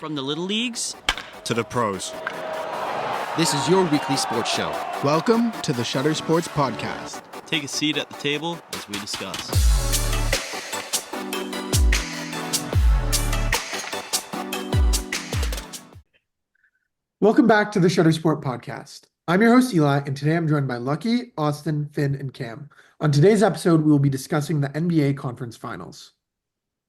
From the little leagues to the pros. This is your weekly sports show. Welcome to the Shutter Sports Podcast. Take a seat at the table as we discuss. Welcome back to the Shutter Sport Podcast. I'm your host, Eli, and today I'm joined by Lucky, Austin, Finn, and Cam. On today's episode, we will be discussing the NBA Conference Finals.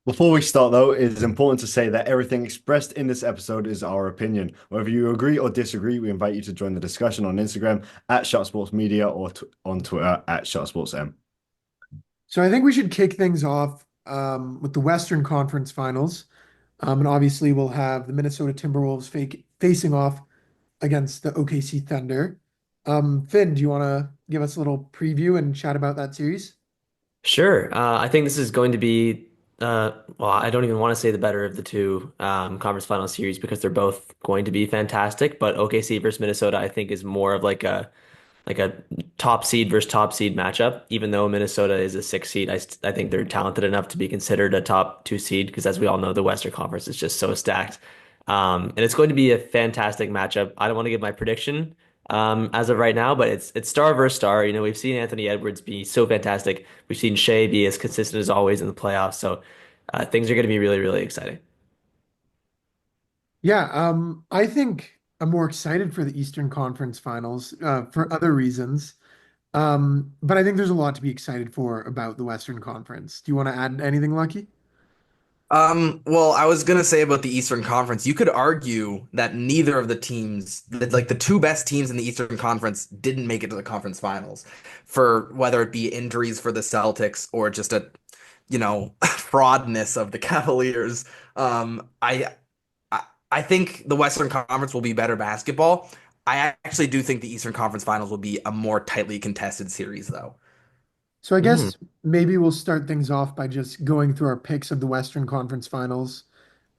Before we start, though, it is important to say that everything expressed in this episode is our opinion. Whether you agree or disagree, we invite you to join the discussion on Instagram at ShotSportsMedia or on Twitter at ShotSportsM. So I think we should kick things off with the Western Conference Finals. And obviously, we'll have the Minnesota Timberwolves facing off against the OKC Thunder. Finn, do you want to give us a little preview and chat about that series? Sure. I think this is going to be, I don't even want to say the better of the two conference final series because they're both going to be fantastic. But OKC versus Minnesota, I think, is more of like a top seed versus top seed matchup. Even though Minnesota is a 6 seed, I think they're talented enough to be considered a top 2 seed because, as we all know, the Western Conference is just so stacked. And it's going to be a fantastic matchup. I don't want to give my prediction as of right now, but it's star versus star. You know, we've seen Anthony Edwards be so fantastic. We've seen Shea be as consistent as always in the playoffs. So things are going to be really, really exciting. Yeah, I think I'm more excited for the Eastern Conference Finals for other reasons. But I think there's a lot to be excited for about the Western Conference. Do you want to add anything, Lucky? Well, I was gonna say about the Eastern Conference, you could argue that neither of the teams, like the two best teams in the Eastern Conference, didn't make it to the conference finals, for whether it be injuries for the Celtics or just fraudness of the Cavaliers. I think the Western Conference will be better basketball. I actually do think the Eastern Conference Finals will be a more tightly contested series, though. So I Hmm. guess maybe we'll start things off by just going through our picks of the Western Conference Finals,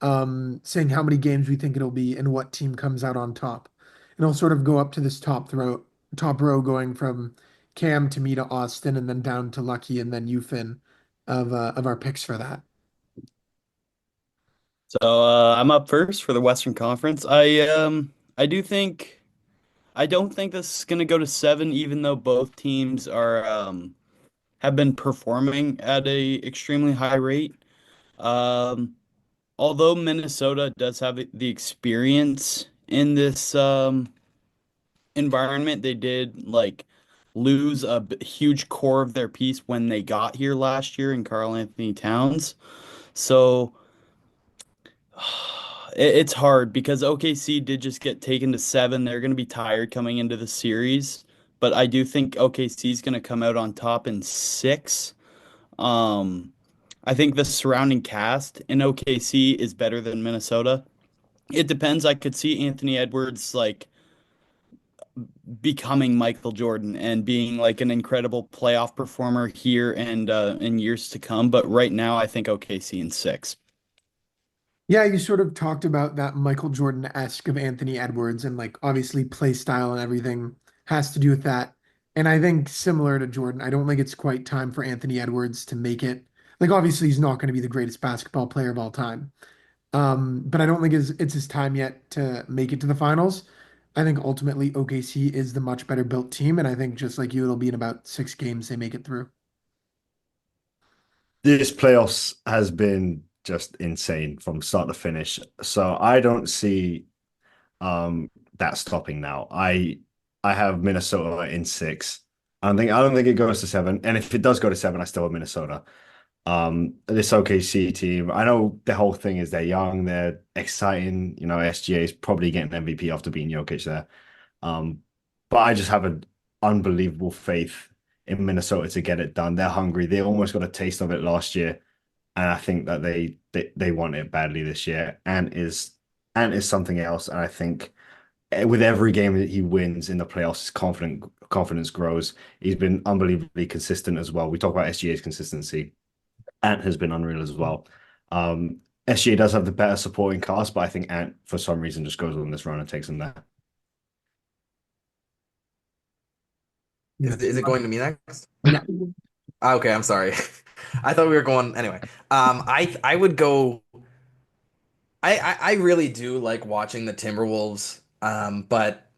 saying how many games we think it'll be and what team comes out on top. And I'll sort of go up to this top row, going from Cam to me to Austin, and then down to Lucky, and then you, Finn, of our picks for that. I'm up first for the Western Conference. I do think I don't think this is gonna go to 7, even though both teams are have been performing at a extremely high rate. Um, Although Minnesota does have the experience in this environment, they did like lose a huge core of their piece when they got here last year in Karl Anthony Towns. So it's hard because OKC did just get taken to 7. They're going to be tired coming into the series, but I do think OKC is going to come out on top in 6. Um, I think the surrounding cast in OKC is better than Minnesota. It depends. I could see Anthony Edwards like becoming Michael Jordan and being like an incredible playoff performer here and in years to come. But right now, I think OKC in 6. Yeah, you sort of talked about that Michael Jordan-esque of Anthony Edwards, and like obviously play style and everything has to do with that. And I think similar to Jordan, I don't think it's quite time for Anthony Edwards to make it. Like obviously he's not going to be the greatest basketball player of all time. But I don't think it's his time yet to make it to the finals. I think ultimately OKC is the much better built team, and I think just like you, it'll be in about 6 games they make it through. This playoffs has been just insane from start to finish. So I don't see that stopping now. I have Minnesota in 6. I don't think it goes to 7. And if it does go to 7, I still have Minnesota. This OKC team, I know the whole thing is they're young, they're exciting. You know, SGA is probably getting MVP after being Jokic there. Um, but I just have an unbelievable faith in Minnesota to get it done. They're hungry. They almost got a taste of it last year, and I think that they want it badly this year. And is something else. And I think with every game that he wins in the playoffs, his confidence grows. He's been unbelievably consistent as well. We talk about SGA's consistency. Ant has been unreal as well. SGA does have the better supporting cast, but I think Ant, for some reason, just goes on this run and takes him there. Yeah. Is it going to me next? Yeah. Okay, I'm sorry. I thought we were going anyway. I would go. I really do like watching the Timberwolves, but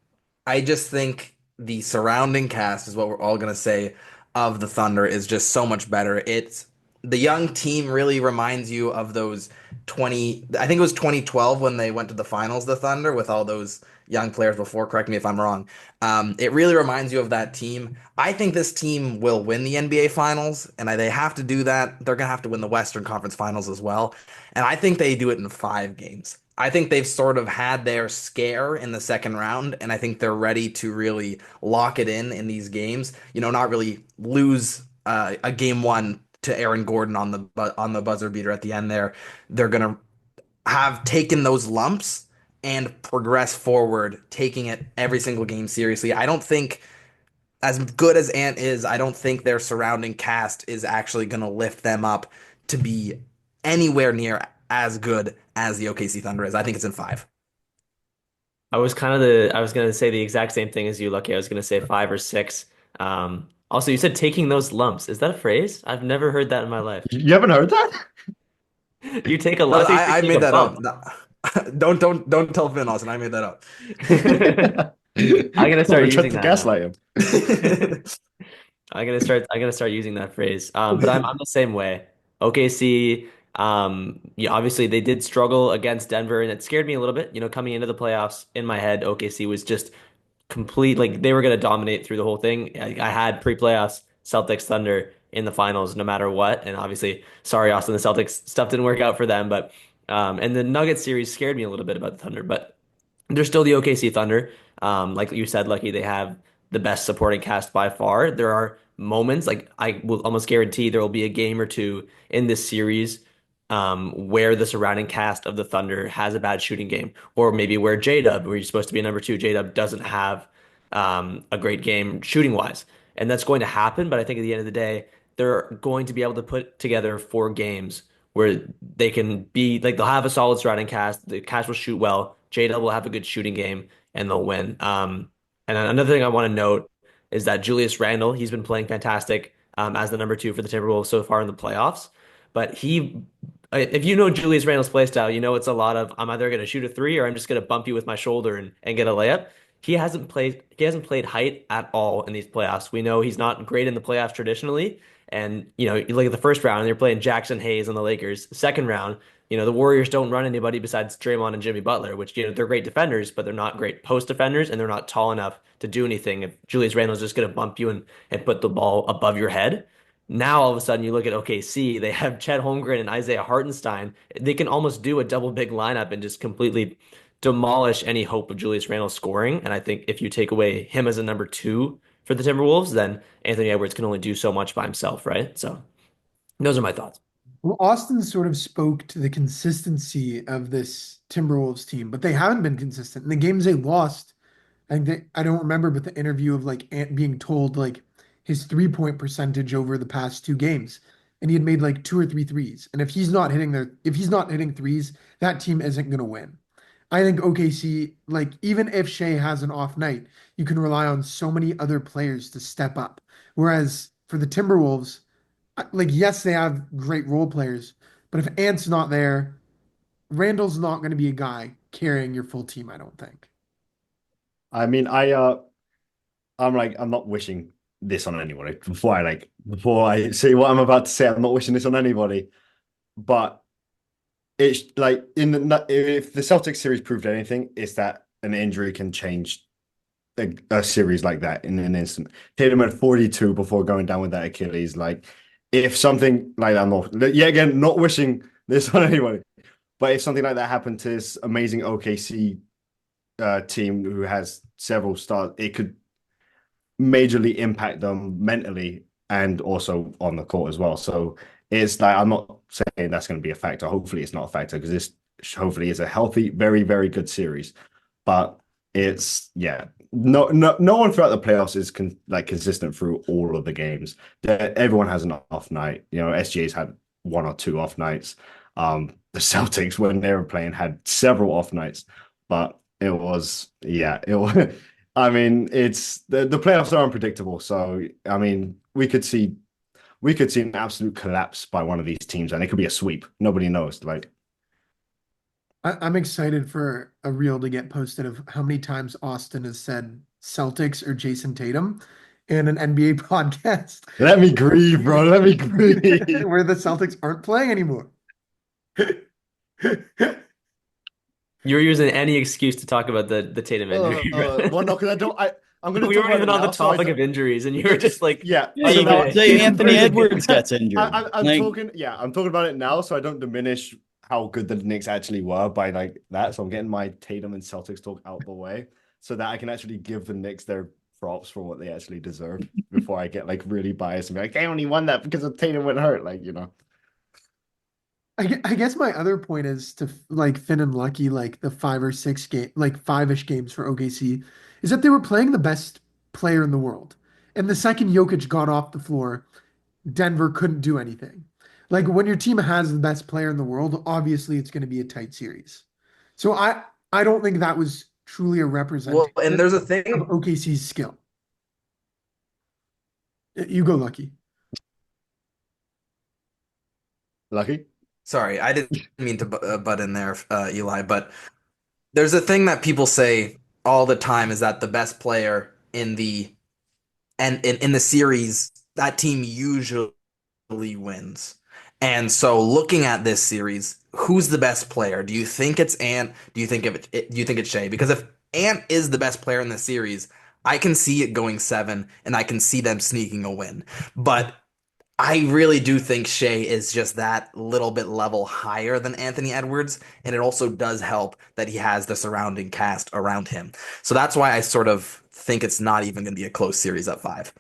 I just think the surrounding cast is what we're all gonna say of the Thunder is just so much better. It's the young team really reminds you of those 20, I think it was 2012 when they went to the finals, the Thunder, with all those young players before. Correct me if I'm wrong. It really reminds you of that team. I think this team will win the NBA Finals, and they have to do that. They're gonna have to win the Western Conference Finals as well. And I think they do it in 5 games. I think they've sort of had their scare in the second round, and I think they're ready to really lock it in these games. Not really lose a game one to Aaron Gordon on the buzzer beater at the end there. They're gonna have taken those lumps and progress forward, taking it every single game seriously. I don't think as good as Ant is, I don't think their surrounding cast is actually going to lift them up to be anywhere near as good as the OKC Thunder is. I think it's in 5. I was gonna say the exact same thing as you, Lucky. I was gonna say 5 or 6. Also, you said taking those lumps. Is that a phrase? I've never heard that in my life. You haven't heard that? You take a No, lump. I think I you take made a that up. bump. No. Don't tell Finn Austin. I made that up. I'm gonna I start tried using to that now. gaslight him. I'm gonna start using that phrase. But I'm the same way. OKC, yeah, obviously they did struggle against Denver, and it scared me a little bit. Coming into the playoffs, in my head, OKC was just complete, like they were gonna dominate through the whole thing. I had pre-playoffs Celtics Thunder in the finals no matter what, and obviously, sorry, Austin, the Celtics stuff didn't work out for them, but and the Nuggets series scared me a little bit about the Thunder, but they're still the OKC Thunder. Like you said, Lucky, they have the best supporting cast by far. There are moments, like I will almost guarantee there will be a game or two in this series where the surrounding cast of the Thunder has a bad shooting game, or maybe where J-Dub, where you're supposed to be a number two, J-Dub doesn't have a great game shooting wise. And that's going to happen, but I think at the end of the day, they're going to be able to put together 4 games where they can be like they'll have a solid surrounding cast. The cast will shoot well. J-Dub will have a good shooting game, and they'll win. And then another thing I want to note is that Julius Randle, he's been playing fantastic as the number two for the Timberwolves so far in the playoffs. But if you know Julius Randle's play style, you know it's a lot of I'm either going to shoot a three or I'm just going to bump you with my shoulder and get a layup. He hasn't played height at all in these playoffs. We know he's not great in the playoffs traditionally. And you look at the first round, they're playing Jackson Hayes on the Lakers. Second round, the Warriors don't run anybody besides Draymond and Jimmy Butler, which they're great defenders, but they're not great post defenders, and they're not tall enough to do anything. If Julius Randle's just going to bump you and put the ball above your head. Now all of a sudden you look at OKC, they have Chet Holmgren and Isaiah Hartenstein. They can almost do a double big lineup and just completely demolish any hope of Julius Randle scoring. And I think if you take away him as a number two for the Timberwolves, then Anthony Edwards can only do so much by himself, right? So those are my thoughts. Well, Austin sort of spoke to the consistency of this Timberwolves team, but they haven't been consistent. In the games they lost, I don't remember, but the interview of like Ant being told like his 3-point percentage over the past 2 games, and he had made like two or three threes. And if he's not hitting threes, that team isn't gonna win. I think OKC, like even if Shea has an off night, you can rely on so many other players to step up. Whereas for the Timberwolves, like yes, they have great role players, but if Ant's not there, Randall's not going to be a guy carrying your full team, I don't think. I mean, I'm not wishing this on anybody. Before I say what I'm about to say, I'm not wishing this on anybody. But it's like if the Celtics series proved anything, it's that an injury can change a series like that in an instant. Tatum had 42 before going down with that Achilles. Like, if something like that, I'm not, yet again, not wishing this on anybody, but if something like that happened to this amazing OKC team who has several stars, it could majorly impact them mentally and also on the court as well. So it's like, I'm not saying that's going to be a factor. Hopefully, it's not a factor because this hopefully is a healthy, very, very good series. But it's yeah, no one throughout the playoffs is consistent through all of the games. Everyone has an off night. SGA's had one or two off nights. The Celtics when they were playing had several off nights, but it was yeah, it was. I mean, it's the playoffs are unpredictable. So I mean, we could see an absolute collapse by one of these teams, and it could be a sweep. Nobody knows. Like, I'm excited for a reel to get posted of how many times Austin has said Celtics or Jason Tatum in an NBA podcast Let me grieve, bro. Let me grieve. where the Celtics aren't playing anymore. You're using any excuse to talk about the Tatum injury, bro. Well, no, because I don't. I'm gonna We talk weren't about even it on the now, so I topic don't. of injuries, and you were just like, Yeah. Yeah, So you now could anyway. say Tatum Anthony plays Edwards gets injured. I'm Like, talking. Yeah, I'm talking about it now, so I don't diminish how good the Knicks actually were by like that. So I'm getting my Tatum and Celtics talk out the way, so that I can actually give the Knicks their props for what they actually deserve before I get like really biased and be like, they only won that because of Tatum went hurt. Like, you know. I guess my other point is to like Finn and Lucky, like the 5 or 6 game, like 5-ish games for OKC, is that they were playing the best player in the world. And the second Jokic got off the floor, Denver couldn't do anything. Like when your team has the best player in the world, obviously it's going to be a tight series. So I don't think that was truly a Well, representation and there's a of thing. OKC's skill. You go, Lucky. Lucky. Sorry, I didn't mean to butt in there, Eli, but there's a thing that people say all the time is that the best player in the series, that team usually wins. And so looking at this series, who's the best player? Do you think it's Ant? Do you think it's Shea? Because if Ant is the best player in the series, I can see it going 7 and I can see them sneaking a win. But I really do think Shea is just that little bit level higher than Anthony Edwards, and it also does help that he has the surrounding cast around him. So that's why I sort of think it's not even going to be a close series at 5.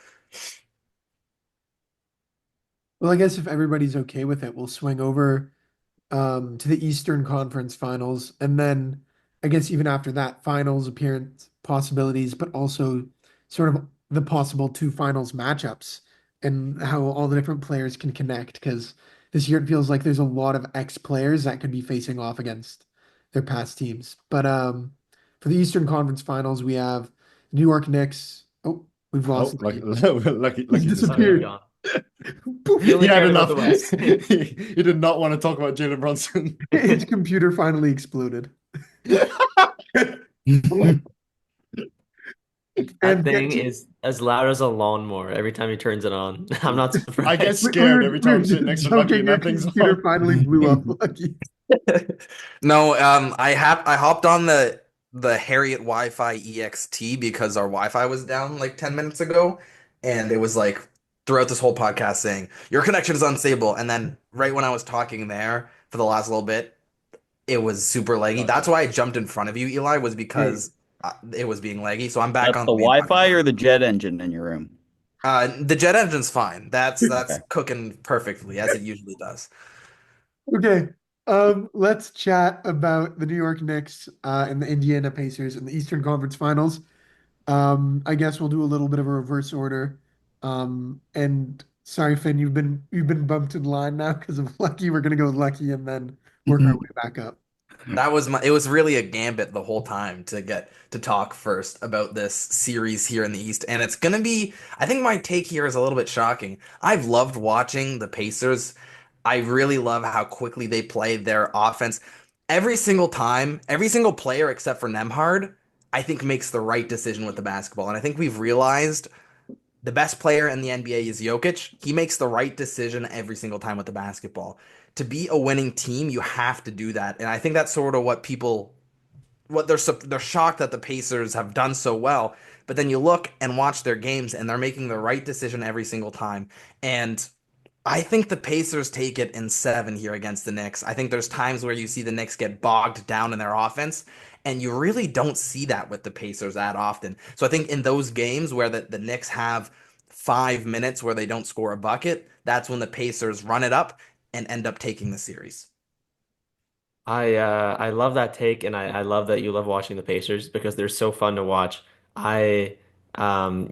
Well, I guess if everybody's okay with it, we'll swing over to the Eastern Conference Finals, and then I guess even after that, finals appearance possibilities, but also sort of the possible two finals matchups and how all the different players can connect. Because this year it feels like there's a lot of ex players that could be facing off against their past teams. But for the Eastern Conference Finals, we have New York Knicks. Oh, we've Oh, lost lucky, Lucky. lucky, He's lucky Oh, he's disappeared. disappeared. gone. He Poof. only He had cared about enough. the West. He did not want to talk about Jalen Brunson. His computer finally exploded. That And thing is as loud as a lawnmower every time he turns it on. I'm not I get surprised. scared every we time were I'm sitting just next to Lucky joking. and Your that thing's computer on. finally blew up, Lucky. No, I hopped on the Harriet Wi-Fi EXT because our Wi-Fi was down like 10 minutes ago, and it was like throughout this whole podcast saying your connection is unstable, and then right when I was talking there for the last little bit, it was super laggy. That's Gotcha. why I jumped in front of you, Eli, was Hey, because it was being laggy. So I'm back that's on the the main Wi-Fi Wi-Fi. or the jet engine in your room? The jet engine's fine. That's Okay. cooking perfectly as it usually does. okay. Let's chat about the New York Knicks and the Indiana Pacers in the Eastern Conference Finals. I guess we'll do a little bit of a reverse order. And sorry, Finn, you've been bumped in line now because of Lucky. We're gonna go with Lucky and then work our way back up. It was really a gambit the whole time to get to talk first about this series here in the East. And it's gonna be, I think my take here is a little bit shocking. I've loved watching the Pacers. I really love how quickly they play their offense. Every single time, every single player except for Nemhard, I think makes the right decision with the basketball. And I think we've realized the best player in the NBA is Jokic. He makes the right decision every single time with the basketball. To be a winning team, you have to do that. And I think that's sort of what people what they're shocked that the Pacers have done so well. But then you look and watch their games and they're making the right decision every single time. And I think the Pacers take it in 7 here against the Knicks. I think there's times where you see the Knicks get bogged down in their offense, and you really don't see that with the Pacers that often. So I think in those games where the Knicks have 5 minutes where they don't score a bucket, that's when the Pacers run it up and end up taking the series. I love that take, and I love that you love watching the Pacers because they're so fun to watch. I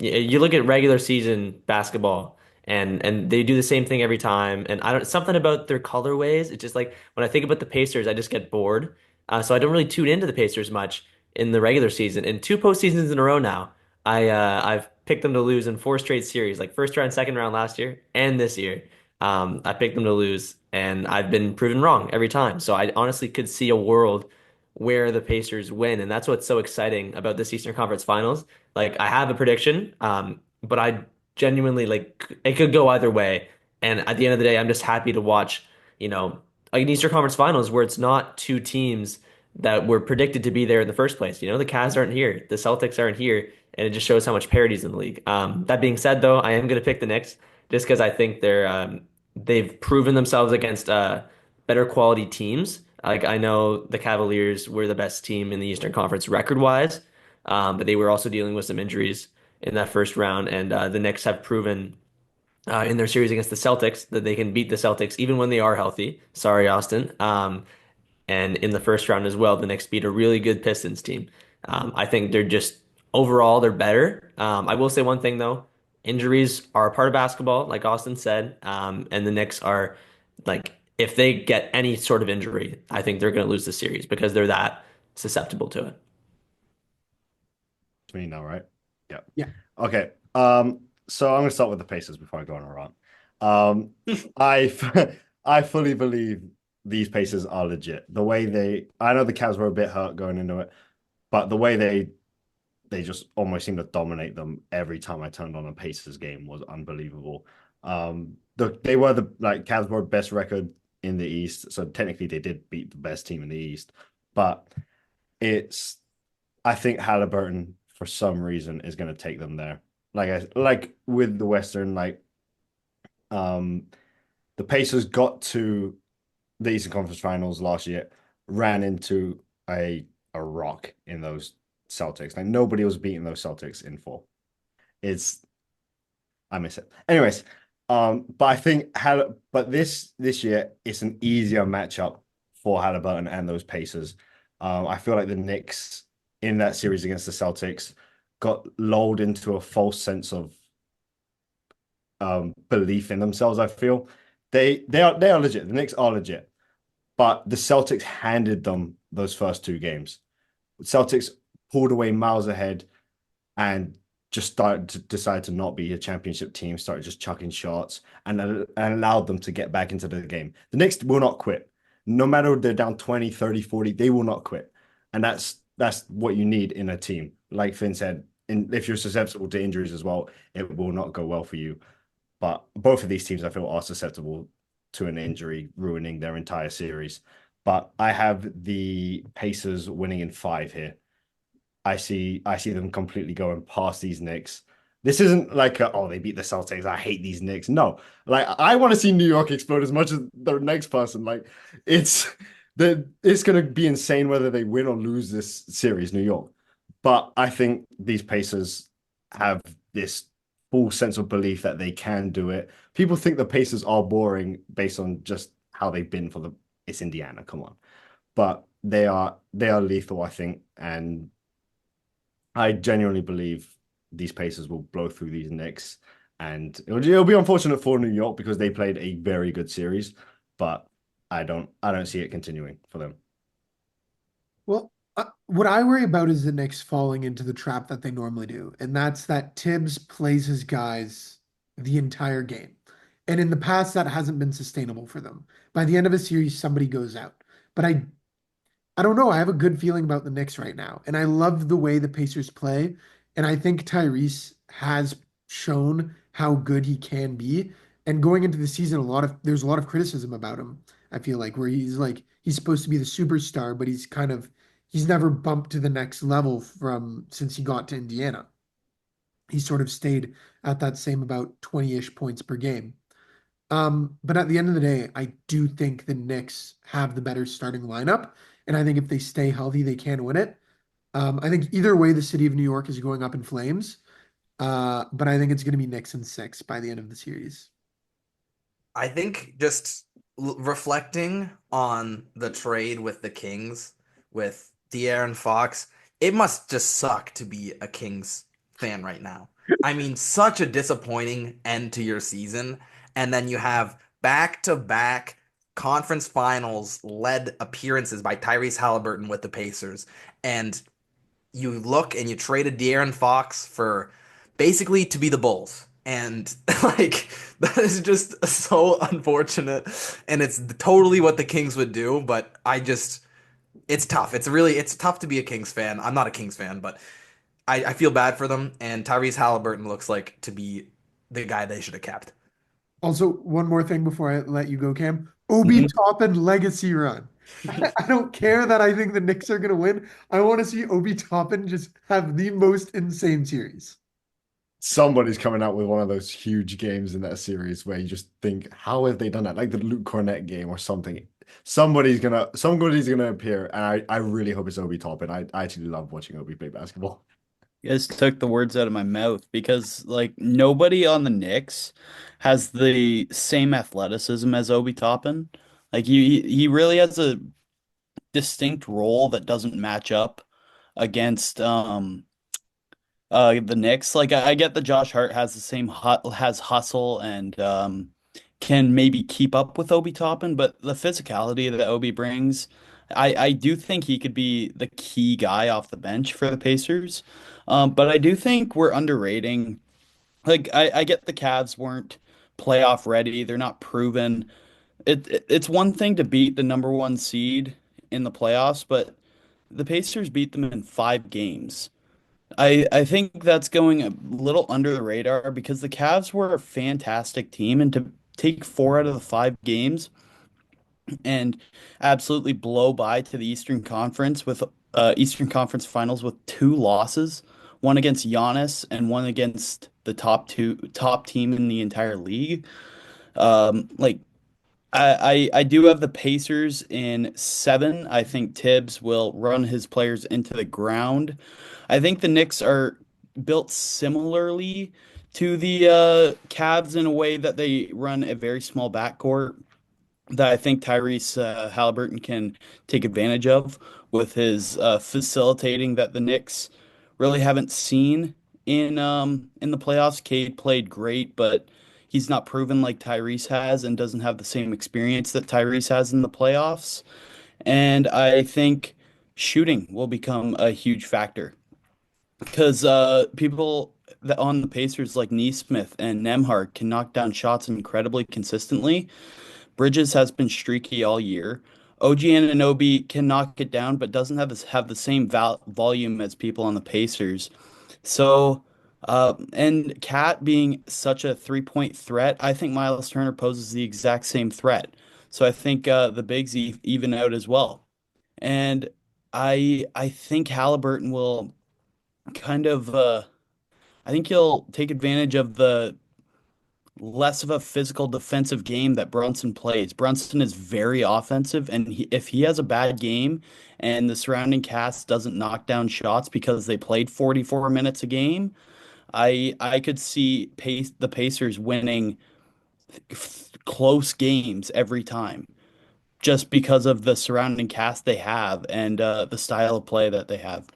you look at regular season basketball, and they do the same thing every time, and I don't something about their colorways. It's just like when I think about the Pacers, I just get bored. So I don't really tune into the Pacers much in the regular season. In two postseasons in a row now, I've picked them to lose in 4 straight series, like first round, second round last year, and this year. I picked them to lose, and I've been proven wrong every time. So I honestly could see a world where the Pacers win, and that's what's so exciting about this Eastern Conference Finals. Like I have a prediction, but I genuinely like it could go either way. And at the end of the day, I'm just happy to watch, you know, like an Eastern Conference Finals where it's not two teams that were predicted to be there in the first place. You know, the Cavs aren't here, the Celtics aren't here, and it just shows how much parity is in the league. That being said, though, I am going to pick the Knicks just because I think they've proven themselves against better quality teams. Like I know the Cavaliers were the best team in the Eastern Conference record-wise, but they were also dealing with some injuries in that first round, and the Knicks have proven in their series against the Celtics that they can beat the Celtics even when they are healthy. Sorry, Austin. And in the first round as well, the Knicks beat a really good Pistons team. I think they're just overall they're better. I will say one thing though, injuries are a part of basketball, like Austin said, and the Knicks are like if they get any sort of injury, I think they're going to lose the series because they're that susceptible to it. It's me now, right? Yep. Yeah. Okay. So I'm gonna start with the Pacers before I go on a rant. Um, I fully believe these Pacers are legit. The way I know the Cavs were a bit hurt going into it, but the way they just almost seemed to dominate them every time I turned on a Pacers game was unbelievable. They were the like Cavs were best record in the East, so technically they did beat the best team in the East, but it's I think Halliburton for some reason is going to take them there. Like with the Western, um, the Pacers got to the Eastern Conference Finals last year, ran into a rock in those Celtics. Like nobody was beating those Celtics in four. It's I miss it. Anyways, but I think but this year it's an easier matchup for Halliburton and those Pacers. I feel like the Knicks in that series against the Celtics got lulled into a false sense of belief in themselves. I feel they are legit. The Knicks are legit, but the Celtics handed them those first two games. Celtics pulled away miles ahead and just started to decide to not be a championship team, started just chucking shots and allowed them to get back into the game. The Knicks will not quit. No matter if they're down 20, 30, 40, they will not quit. And that's what you need in a team. Like Finn said, if you're susceptible to injuries as well, it will not go well for you. But both of these teams, I feel, are susceptible to an injury ruining their entire series. But I have the Pacers winning in five here. I see them completely going past these Knicks. This isn't like oh they beat the Celtics. I hate these Knicks. No, like I want to see New York explode as much as the next person. Like it's it's gonna be insane whether they win or lose this series, New York. But I think these Pacers have this full sense of belief that they can do it. People think the Pacers are boring based on just how they've been for the. It's Indiana, come on, but they are lethal, I think, and I genuinely believe these Pacers will blow through these Knicks, and it'll be unfortunate for New York because they played a very good series, but I don't see it continuing for them. Well, what I worry about is the Knicks falling into the trap that they normally do, and that's that Tibbs plays his guys the entire game. And in the past, that hasn't been sustainable for them. By the end of a series, somebody goes out. But I don't know. I have a good feeling about the Knicks right now, and I love the way the Pacers play. And I think Tyrese has shown how good he can be. And going into the season, there's a lot of criticism about him. I feel like where he's supposed to be the superstar, but he's never bumped to the next level from since he got to Indiana. He sort of stayed at that same about 20-ish points per game. But at the end of the day, I do think the Knicks have the better starting lineup, and I think if they stay healthy, they can win it. I think either way, the city of New York is going up in flames. But I think it's going to be Knicks in six by the end of the series. I think just reflecting on the trade with the Kings, with De'Aaron Fox, it must just suck to be a Kings fan right now. I mean, such a disappointing end to your season. And then you have back-to-back conference finals led appearances by Tyrese Halliburton with the Pacers. And you look and you traded De'Aaron Fox for basically to be the Bulls. And like that is just so unfortunate. And it's totally what the Kings would do, but it's tough. It's tough to be a Kings fan. I'm not a Kings fan, but I feel bad for them. And Tyrese Halliburton looks like to be the guy they should have kept. Also, one more thing before I let you go, Cam. Obi Mhm. Toppin legacy run. I don't care that I think the Knicks are gonna win. I want to see Obi Toppin just have the most insane series. Somebody's coming out with one of those huge games in that series where you just think, how have they done that? Like the Luke Cornett game or something. Somebody's gonna appear, and I really hope it's Obi Toppin. I actually love watching Obi play basketball. You guys took the words out of my mouth because like nobody on the Knicks has the same athleticism as Obi Toppin. Like he really has a distinct role that doesn't match up against the Knicks. Like I get that Josh Hart has the same has hustle and can maybe keep up with Obi Toppin, but the physicality that Obi brings, I do think he could be the key guy off the bench for the Pacers. But I do think we're underrating. Like I get the Cavs weren't playoff ready. They're not proven. It's one thing to beat the number one seed in the playoffs, but the Pacers beat them in 5 games. I think that's going a little under the radar because the Cavs were a fantastic team, and to take 4 out of the 5 games and absolutely blow by to the Eastern Conference with Eastern Conference Finals with 2 losses, one against Giannis and one against the top team in the entire league. Like I do have the Pacers in 7. I think Tibbs will run his players into the ground. I think the Knicks are built similarly to the Cavs in a way that they run a very small backcourt that I think Tyrese Halliburton can take advantage of with his facilitating that the Knicks really haven't seen in the playoffs. Cade played great, but he's not proven like Tyrese has and doesn't have the same experience that Tyrese has in the playoffs. And I think shooting will become a huge factor because people that on the Pacers like Neesmith and Nemhard can knock down shots incredibly consistently. Bridges has been streaky all year. OG Anunoby can knock it down, but doesn't have the same volume as people on the Pacers. So, and Cat being such a 3-point threat, I think Miles Turner poses the exact same threat. So I think the bigs even out as well. And I think Halliburton will kind of I think he'll take advantage of the less of a physical defensive game that Brunson plays. Brunson is very offensive, and if he has a bad game and the surrounding cast doesn't knock down shots because they played 44 minutes a game, I could see the Pacers winning close games every time just because of the surrounding cast they have and the style of play that they have.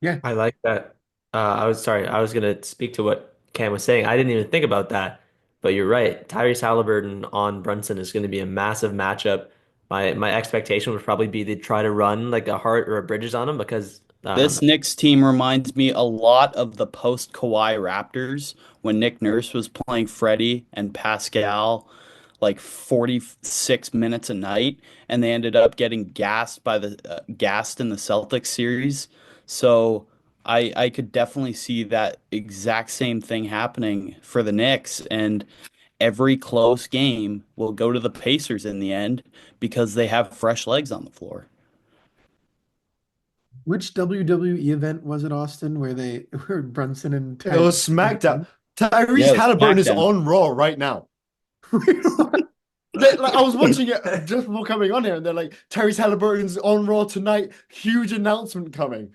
Yeah, I like that. I was gonna speak to what Cam was saying. I didn't even think about that, but you're right. Tyrese Halliburton on Brunson is going to be a massive matchup. My expectation would probably be to try to run like a Hart or a Bridges on him because This Knicks team reminds me a lot of the post Kawhi Raptors when Nick Nurse was playing Freddie and Pascal like 46 minutes a night, and they ended up getting gassed in the Celtics series. So I could definitely see that exact same thing happening for the Knicks, and every close game will go to the Pacers in the end because they have fresh legs on the floor. which WWE event was it, Austin, where they where Brunson and It was SmackDown. Tyrese? Yeah, Tyrese it was Halliburton is SmackDown. on Raw right now. Like I was watching it just before coming on here, and they're like, Tyrese Halliburton's on Raw tonight. Huge announcement coming.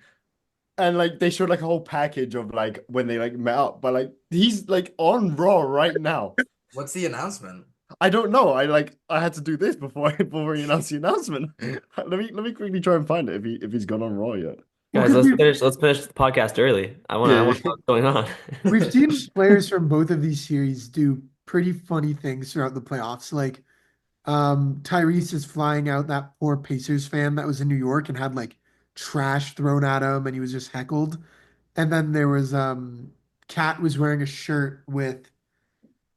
And like they showed like a whole package of like when they like met up, but like he's like on Raw right now. What's the announcement? I don't know. I had to do this before he announced the announcement. Let me quickly try and find it if he's gone on Raw yet. Well, guys, because let's finish the podcast early. I Yeah. want to know what's going on. we've seen players from both of these series do pretty funny things throughout the playoffs. Like Tyrese is flying out that poor Pacers fan that was in New York and had like trash thrown at him and he was just heckled. And then there was Cat was wearing a shirt with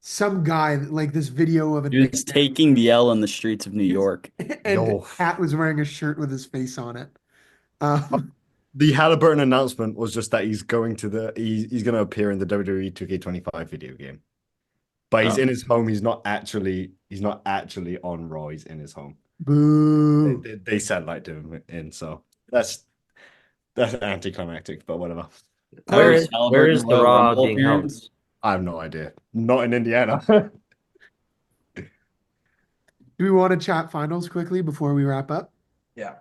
some guy like this video of a He Knicks was fan taking the L in the streets of New York. and Yo, Cat was wearing a shirt with his face on it. Um, the Halliburton announcement was just that he's going to appear in the WWE 2K25 video game. But he's Oh, in his home. He's not actually on Raw. He's in his home. They, boo. they, they satellite him in, so that's anticlimactic, but whatever. Where where's is where Halliburton is the Royal Raw Rumble being held? appearance? I have no idea. Not in Indiana. Do we want to chat finals quickly before we wrap up? Yeah.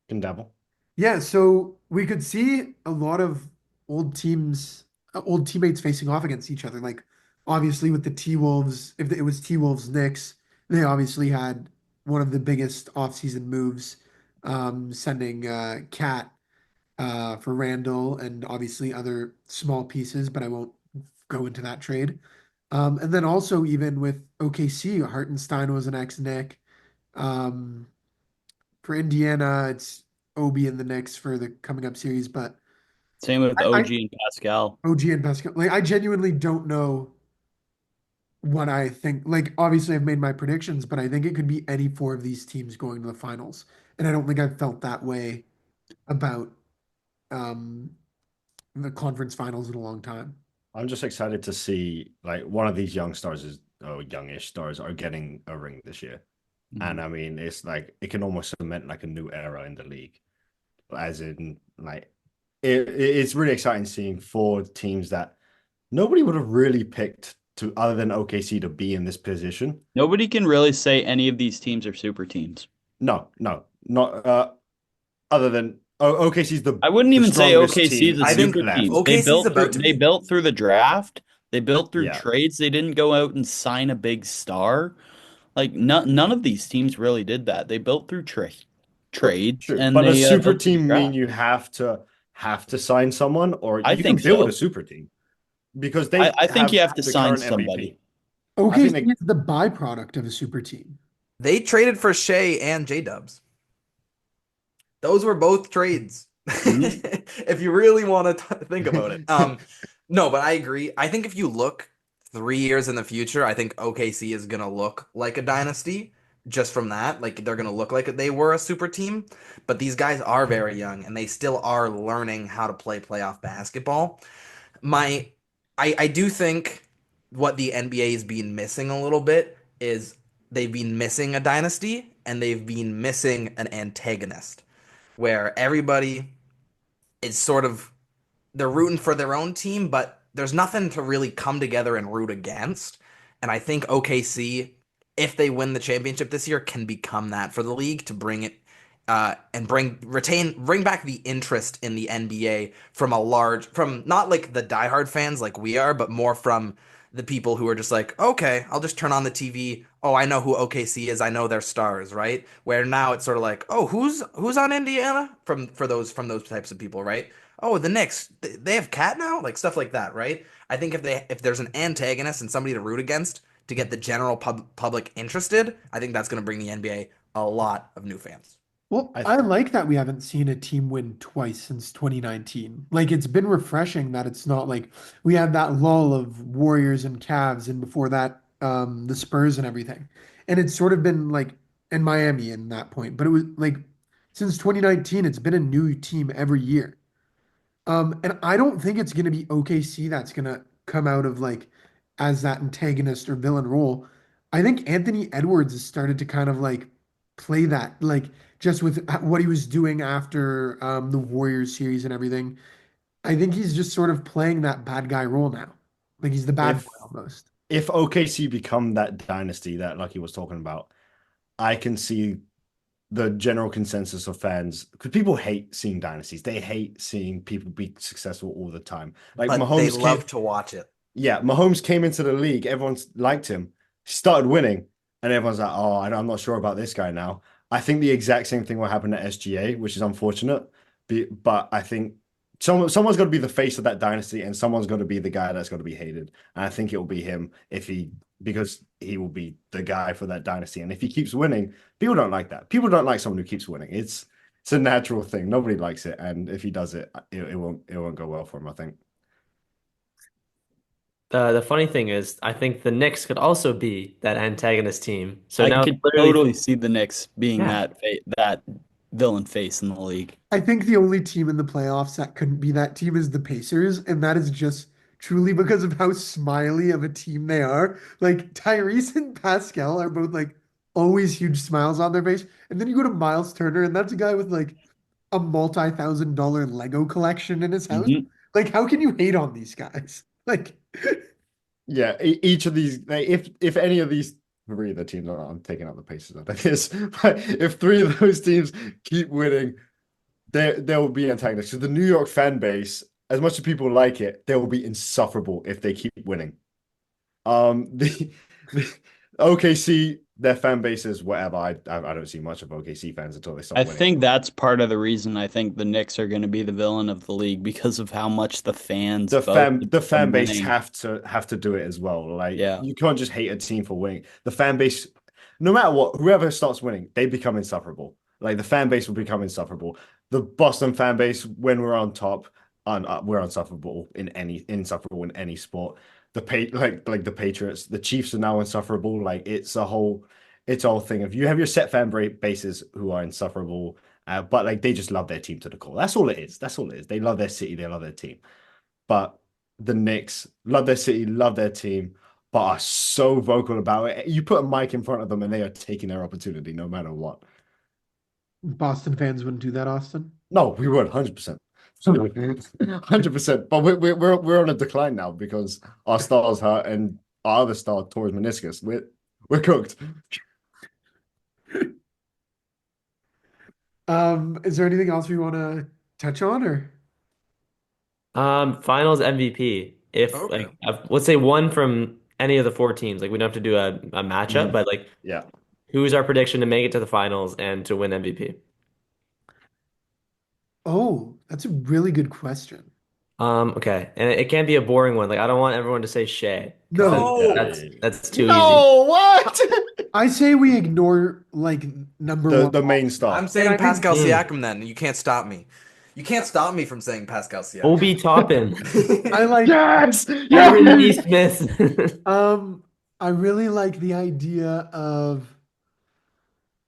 Can dabble. Yeah, so we could see a lot of old teams, old teammates facing off against each other. Like obviously with the T-Wolves, if it was T-Wolves Knicks, they obviously had one of the biggest offseason moves, sending Cat for Randall and obviously other small pieces, but I won't go into that trade. And then also even with OKC, Hartenstein was an ex-Nick. Um, for Indiana, it's Obi and the Knicks for the coming up series, but Same with I OG and Pascal. OG and Pascal, like I genuinely don't know what I think. Like obviously I've made my predictions, but I think it could be any four of these teams going to the finals. And I don't think I've felt that way about um the conference finals in a long time. I'm just excited to see like one of these young stars is or youngish stars are getting a ring this year. And Mhm. I mean, it's like it can almost cement like a new era in the league. As in, like it's really exciting seeing four teams that nobody would have really picked to other than OKC to be in this position. Nobody can really say any of these teams are super teams. No, no, not other than OKC's I wouldn't the even say strongest OKC team is a I think super team. left. OKC's about to They be. built through the draft. They built through Yeah, trades. They didn't go out and sign a big star. Like none of these teams really did that. They built through true, trades true. and But a they super built through the team mean draft. you have to sign someone, or I you can think build a so. super team because they I think you have have to the sign current somebody. MVP. I think OKC they is the byproduct of a super team. They traded for Shea and J Dubs. Those were both trades. Mhm. If you really want to think about it. No, but I agree. I think if you look 3 years in the future, I think OKC is gonna look like a dynasty just from that. Like they're gonna look like they were a super team. But these guys are very young and they still are learning how to play playoff basketball. My I do think what the NBA has been missing a little bit is they've been missing a dynasty and they've been missing an antagonist where everybody is sort of they're rooting for their own team, but there's nothing to really come together and root against. And I think OKC, if they win the championship this year, can become that for the league to bring it and bring back the interest in the NBA from not like the diehard fans like we are, but more from the people who are just like, okay, I'll just turn on the TV. Oh, I know who OKC is. I know their stars, right? Where now it's sort of like, oh, who's on Indiana from those types of people, right? Oh, the Knicks, they have Cat now, like stuff like that, right? I think if there's an antagonist and somebody to root against to get the general public interested, I think that's going to bring the NBA a lot of new fans. Well, I I like that we haven't seen a team win twice since 2019. Like it's been refreshing that it's not like we had that lull of Warriors and Cavs and before that the Spurs and everything. And it's sort of been like in Miami in that point, but it was like since 2019 it's been a new team every year. And I don't think it's going to be OKC that's going to come out of like as that antagonist or villain role. I think Anthony Edwards has started to kind of like play that, like just with what he was doing after the Warriors series and everything. I think he's just sort of playing that bad guy role now. Like he's the bad if boy almost. if OKC become that dynasty that Lucky was talking about, I can see the general consensus of fans because people hate seeing dynasties. They hate seeing people be successful all the time. Like But they Mahomes love came, to watch it. yeah, Mahomes came into the league. Everyone's liked him. He started winning, and everyone's like, "Oh, I'm not sure about this guy now." I think the exact same thing will happen at SGA, which is unfortunate. But I think someone's got to be the face of that dynasty, and someone's got to be the guy that's got to be hated. And I think it will be him because he will be the guy for that dynasty. And if he keeps winning, people don't like that. People don't like someone who keeps winning. It's a natural thing. Nobody likes it, and if he does it, it won't go well for him, I think. The funny thing is, I think the Knicks could also be that antagonist team. So I now could literally, totally see the Knicks being yeah. that villain face in the league. I think the only team in the playoffs that couldn't be that team is the Pacers, and that is just truly because of how smiley of a team they are. Like Tyrese and Pascal are both like always huge smiles on their face. And then you go to Miles Turner, and that's a guy with like a multi-thousand-dollar Lego collection in his house. Mhm. Like, how can you hate on these guys? Like, Yeah, each of these, like, if any of these three of the teams are, I'm taking out the Pacers out of this, but if three of those teams keep winning, there will be antagonists. So the New York fan base, as much as people like it, they will be insufferable if they keep winning. The OKC, their fan base is whatever. I don't see much of OKC fans until they stop I winning. think that's part of the reason I think the Knicks are going to be the villain of the league because of how much the fans vote The fan them base winning. have to do it as well. Like Yeah. you can't just hate a team for winning. The fan base, no matter what, whoever starts winning, they become insufferable. Like the fan base will become insufferable. The Boston fan base, when we're on top, we're insufferable in any sport. The Patriots, the Chiefs are now insufferable. Like it's a whole thing. If you have your set bases who are insufferable, but like they just love their team to the core. That's all it is. That's all it is. They love their city. They love their team. But the Knicks love their city, love their team, but are so vocal about it. You put a mic in front of them and they are taking their opportunity no matter what. Boston fans wouldn't do that, Austin. No, we would 100%. 100%. But we're on a decline now because our star's hurt and our other star tore his meniscus. We're cooked. Is there anything else we want to touch on or? Finals MVP. If Okay. like let's say one from any of the four teams, like we don't have to do a matchup, Mhm. but like Yeah. who's our prediction to make it to the finals and to win MVP? Oh, that's a really good question. Okay, and it can't be a boring one. Like I don't want everyone to say Shea because then No, No. that's too easy. No, what? I say we ignore like number The one. the main I'm star. And saying I think Pascal Mm. Siakam then. You can't stop me. You can't stop me from saying Pascal Siakam. Obi Toppin, I like Yes! Aaron Yes! Nesmith. um I really like the idea of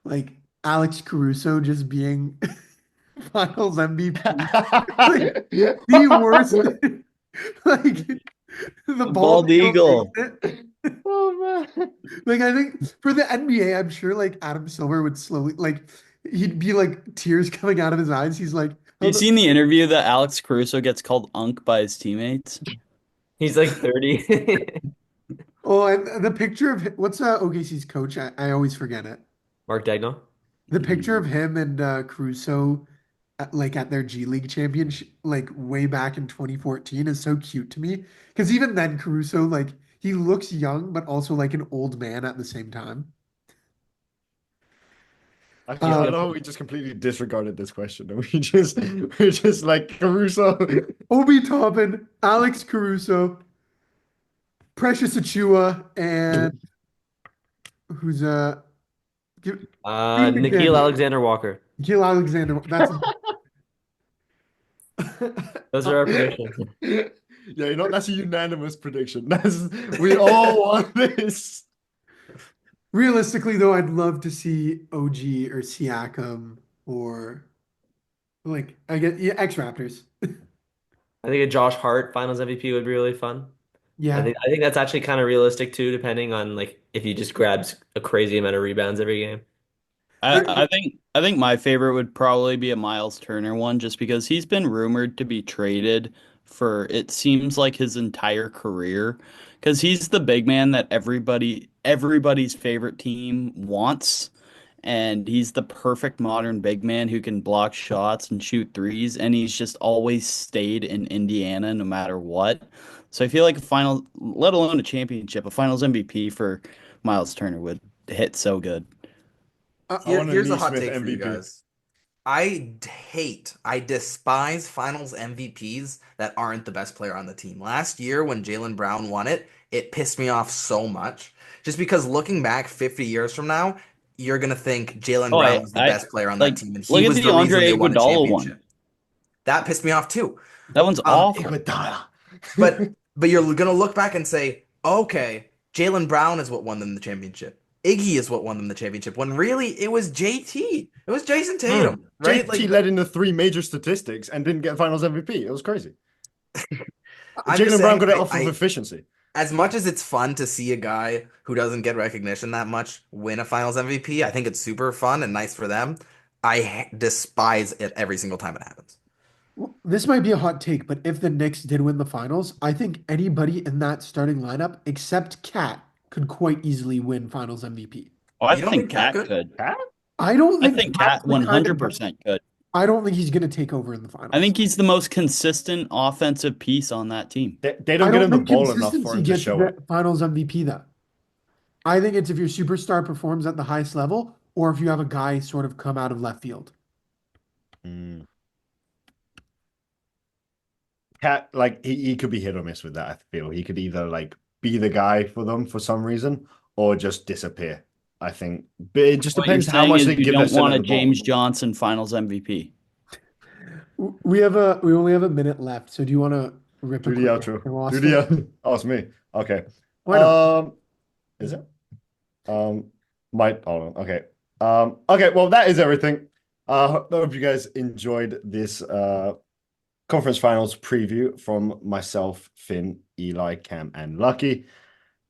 like Alex Caruso just being finals MVP. Like the worst like the The ball bald still makes eagle. it. Oh man. Like I think for the NBA, I'm sure like Adam Silver would slowly like he'd be like tears coming out of his eyes. He's like, You how the seen the interview that Alex Caruso gets called Unk by his teammates? He's like 30. oh and the picture of what's OKC's coach? I always forget it. Mark Dagnall. The picture of him and Caruso at their G League championship, like way back in 2014, is so cute to me. Because even then, Caruso like he looks young, but also like an old man at the same time. I He's love Um, gonna how we just completely disregarded this question and we just like Caruso. Obi Toppin, Alex Caruso, Precious Achua, and who's give, give me the Nikhil candy. Alexander Walker. Gil Alexander. That's Those are our predictions. Yeah, that's a unanimous prediction. We all want this. realistically though, I'd love to see OG or Siakam or like I get yeah, X Raptors. I think a Josh Hart Finals MVP would be really fun. Yeah. I think that's actually kind of realistic too, depending on like if he just grabs a crazy amount of rebounds every game. I think my favorite would probably be a Miles Turner one, just because he's been rumored to be traded for it seems like his entire career, because he's the big man that everybody's favorite team wants, and he's the perfect modern big man who can block shots and shoot threes, and he's just always stayed in Indiana no matter what. So I feel like a final, let alone a championship, a Finals MVP for Miles Turner would hit so good. I Here, want a here's a hot Neesmith take for you MVP. guys. I despise finals MVPs that aren't the best player on the team. Last year, when Jaylen Brown won it, it pissed me off so much. Just because looking back 50 years from now, you're going to think Jaylen Oh, Brown was the I best player on that like team, and he look at was the the reason they Andre won a Iguodala one. championship. That pissed me off too. That one's Um, awful. Iguodala. but but you're gonna look back and say, okay, Jaylen Brown is what won them the championship. Iggy is what won them the championship. When really it was JT. It was Jason Hmm. Tatum, right? JT led in the three major statistics and didn't get Finals MVP. It was crazy. I'm just Jaylen Brown saying, got it off of efficiency. as much as it's fun to see a guy who doesn't get recognition that much win a Finals MVP, I think it's super fun and nice for them. Despise it every single time it happens. This might be a hot take, but if the Knicks did win the finals, I think anybody in that starting lineup except Cat could quite easily win Finals MVP. Oh, I You don't think think Cat Cat could? could. Cat? I don't I think think Cat's Cat the kind of guy. 100% could. I don't think he's going to take over in the I finals. think he's the most consistent offensive piece on that team. They I don't get don't him the think ball enough for consistency him to gets you show it. the Finals MVP though. I think it's if your superstar performs at the highest level, or if you have a guy sort of come out of left field. Mm. Cat, like he could be hit or miss with that, I feel. He could either like be the guy for them for some reason or just disappear. I think. But it just What you're depends how saying much is they you give their don't want center a the ball. James Johnson Finals MVP. We only have a minute left, so do you want to rip a Do the quick outro. answer while I Do the still? Oh, it's me. Okay. Why not? Is it? Might hold on. Okay. Okay, well that is everything. I hope you guys enjoyed this conference finals preview from myself, Finn, Eli, Cam, and Lucky.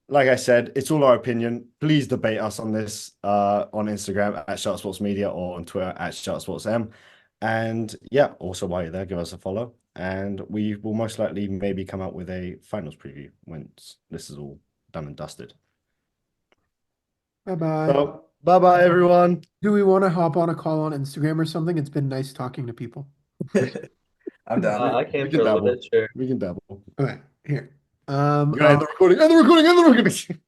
Like I said, it's all our opinion. Please debate us on this on Instagram at Sharp Sports Media or on Twitter at Sharp Sports M. And yeah, also while you're there, give us a follow. And we will most likely maybe come out with a finals preview once this is all done and dusted. Bye bye. So bye bye everyone. Do we want to hop on a call on Instagram or something? It's been nice talking to people. I'm down. I We can for can a little dabble. bit, sure. We can dabble. Okay, here. You gotta end the recording. End the recording. End the recording.